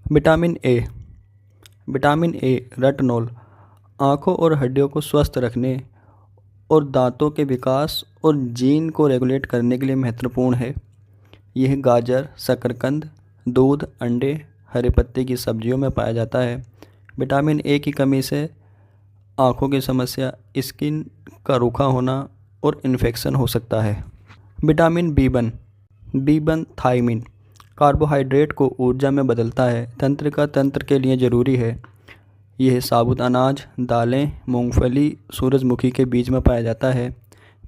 Vitamin A. Vitamin A retinol आँखों और हड्डियों को स्वस्थ रखने और दांतों के विकास और जीन को रेगुलेट करने के लिए महत्वपूर्ण है। यह गाजर, शकरकंद, दूध, अंडे, हरे पत्ते की सब्जियों में पाया जाता है। विटामिन ए की कमी से आँखों की समस्या, स्किन का रूखा होना और इन्फेक्शन हो सकता है। Vitamin B one thiamine carbohydrate को ऊर्जा में बदलता है, तंत्रिका तंत्र के लिए ज़रूरी है। यह साबुत अनाज, दालें, मूंगफली, सूरजमुखी के बीज में पाया जाता है।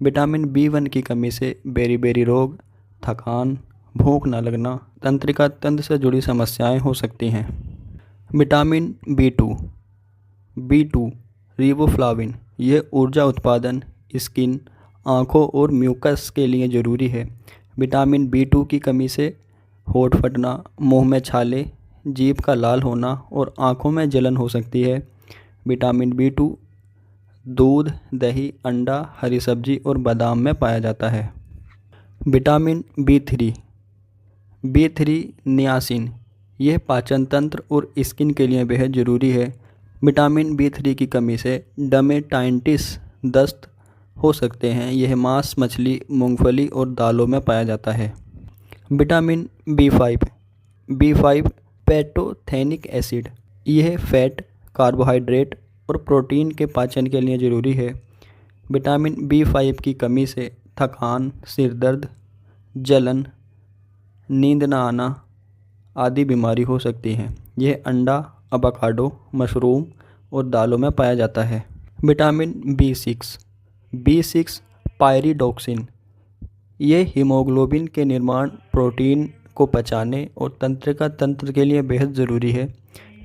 विटामिन बी1 की कमी से बेरी रोग, थकान, भूख न लगना, तंत्रिका तंत्र से जुड़ी समस्याएं हो सकती हैं। विटामिन बी टू रिबोफ्लाविन यह ऊर्जा उत्पादन, स्किन, आँखों और म्यूकस के लिए ज़रूरी है। विटामिन बी2 की कमी से होंठ फटना, मुंह में छाले, जीभ का लाल होना और आँखों में जलन हो सकती है। विटामिन बी2 दूध, दही, अंडा, हरी सब्जी और बादाम में पाया जाता है। विटामिन बी थ्री नियासिन यह पाचन तंत्र और स्किन के लिए बेहद ज़रूरी है। विटामिन बी3 की कमी से डर्मेटाइटिस, दस्त हो सकते हैं। यह मांस, मछली, मूंगफली और दालों में पाया जाता है। विटामिन बी5 पैंटोथेनिक एसिड यह फैट, कार्बोहाइड्रेट और प्रोटीन के पाचन के लिए ज़रूरी है। विटामिन बी5 की कमी से थकान, सिर दर्द, जलन, नींद न आना आदि बीमारी हो सकती है। यह अंडा, एवोकाडो, मशरूम और दालों में पाया जाता है। विटामिन बी6 पायरिडॉक्सिन यह हीमोग्लोबिन के निर्माण, प्रोटीन को पचाने और तंत्रिका तंत्र के लिए बेहद ज़रूरी है।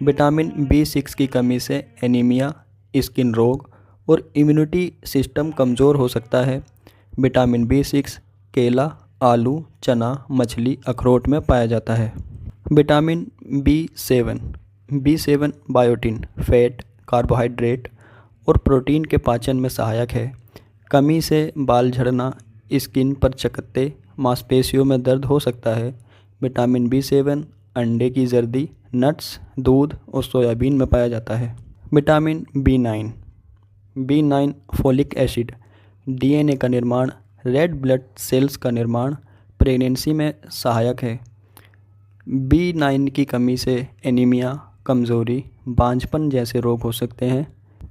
विटामिन बी6 की कमी से एनीमिया, स्किन रोग और इम्यूनिटी सिस्टम कमज़ोर हो सकता है। विटामिन बी6 केला, आलू, चना, मछली, अखरोट में पाया जाता है। विटामिन बी7 बायोटिन फैट, कार्बोहाइड्रेट और प्रोटीन के पाचन में सहायक है। कमी से बाल झड़ना, स्किन पर चकत्ते, मांसपेशियों में दर्द हो सकता है। विटामिन बी7 अंडे की जर्दी, नट्स, दूध और सोयाबीन में पाया जाता है। विटामिन बी9 फोलिक एसिड डीएनए का निर्माण, रेड ब्लड सेल्स का निर्माण, प्रेगनेंसी में सहायक है। बी9 की कमी से एनीमिया, कमज़ोरी, बांझपन जैसे रोग हो सकते हैं।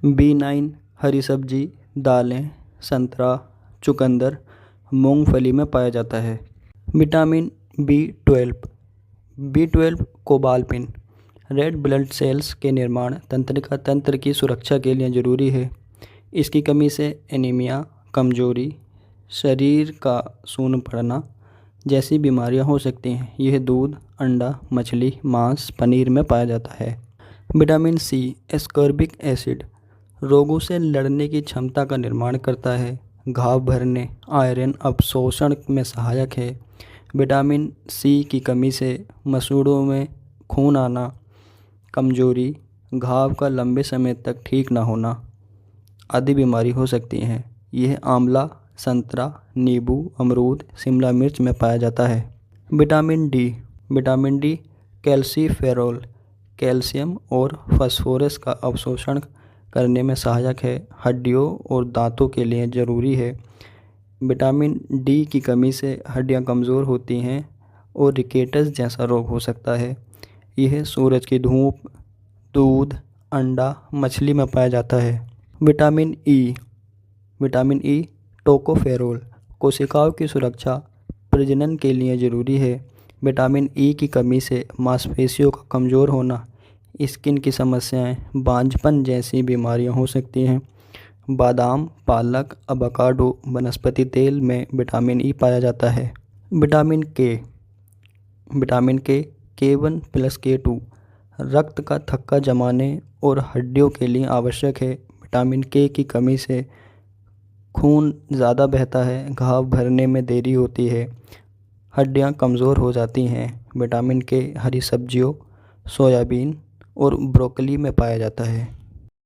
बी9 हरी सब्जी, दालें, संतरा, चुकंदर, मूंगफली में पाया जाता है। Vitamin B12 cobalamin red blood cells के निर्माण, तंत्रिका तंत्र की सुरक्षा के लिए ज़रूरी है। इसकी कमी से एनीमिया, कमजोरी, शरीर का सून पड़ना जैसी बीमारियां हो सकती हैं। यह दूध, अंडा, मछली, मांस, पनीर में पाया जाता है। विटामिन सी एस्कॉर्बिक एसिड रोगों से लड़ने की क्षमता का निर्माण करता है। घाव भरने, आयरन अवशोषण में सहायक है। विटामिन सी की कमी से मसूड़ों में खून आना, कमजोरी, घाव का लंबे समय तक ठीक न होना आदि बीमारी हो सकती हैं। यह आंवला, संतरा, नींबू, अमरूद, शिमला मिर्च में पाया जाता है। विटामिन डी कैल्सीफेरॉल कैल्शियम और फास्फोरस का अवशोषण करने में सहायक है। हड्डियों और दांतों के लिए ज़रूरी है। विटामिन डी की कमी से हड्डियां कमज़ोर होती हैं और रिकेटस जैसा रोग हो सकता है। यह सूरज की धूप, दूध, अंडा, मछली में पाया जाता है। विटामिन ई टोकोफेरोल कोशिकाओं की सुरक्षा, प्रजनन के लिए ज़रूरी है। विटामिन ई की कमी से मांसपेशियों का कमज़ोर होना, स्किन की समस्याएं, बांझपन जैसी बीमारियां हो सकती हैं। बादाम, पालक, एवोकाडो वनस्पति तेल में विटामिन ई पाया जाता है। विटामिन के K1+K2 रक्त का थक्का जमाने और हड्डियों के लिए आवश्यक है। विटामिन के की कमी से खून ज़्यादा बहता है, घाव भरने में देरी होती है, हड्डियां कमज़ोर हो जाती हैं। विटामिन के हरी सब्जियों, सोयाबीन और ब्रोकली में पाया जाता है।